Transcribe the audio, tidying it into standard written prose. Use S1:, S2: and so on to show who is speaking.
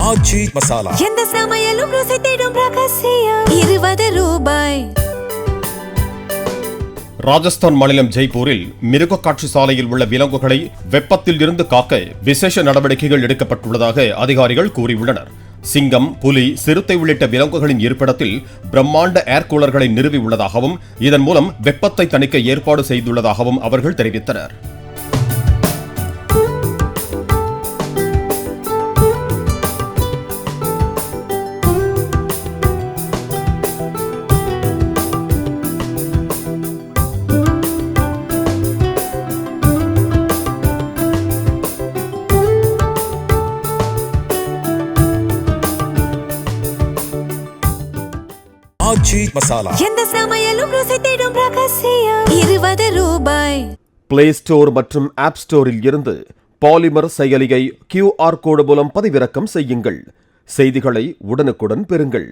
S1: ஆச்சி மசாலா.
S2: எந்த சமையலும் ருசி தேடும் ரகசியம். 20 ரூபாய்.
S3: ராஜஸ்தான் மாநிலம் ஜெய்ப்பூரில் மிருக காட்சி சாலையில் உள்ள விலங்குகளை வெப்பத்தில் இருந்து காக்க விசேஷ நடவடிக்கைகள் எடுக்கப்பட்டுள்ளதாக அதிகாரிகள் கூறியுள்ளனர். சிங்கம், புலி, சிறுத்தை உள்ளிட்ட விலங்குகளின் இருப்பிடத்தில் பிரம்மாண்ட ஏர் கூலர்களை நிறுவி உள்ளதாகவும் இதன் மூலம் வெப்பத்தை தணிக்க ஏற்பாடு செய்துள்ளதாகவும் அவர்கள் தெரிவித்தனர்.
S1: ஆச்சி மசாலா.
S2: எந்த சமையலும் ருசி தேடும் ரகசியம். 20 ரூபாய்.
S3: பிளே ஸ்டோர் மற்றும் ஆப் ஸ்டோரில் இருந்து பாலிமர் செயலியை QR கோடு மூலம் பதிவிறக்கம் செய்யுங்கள். செய்திகளை உடனுக்குடன் பெறுங்கள்.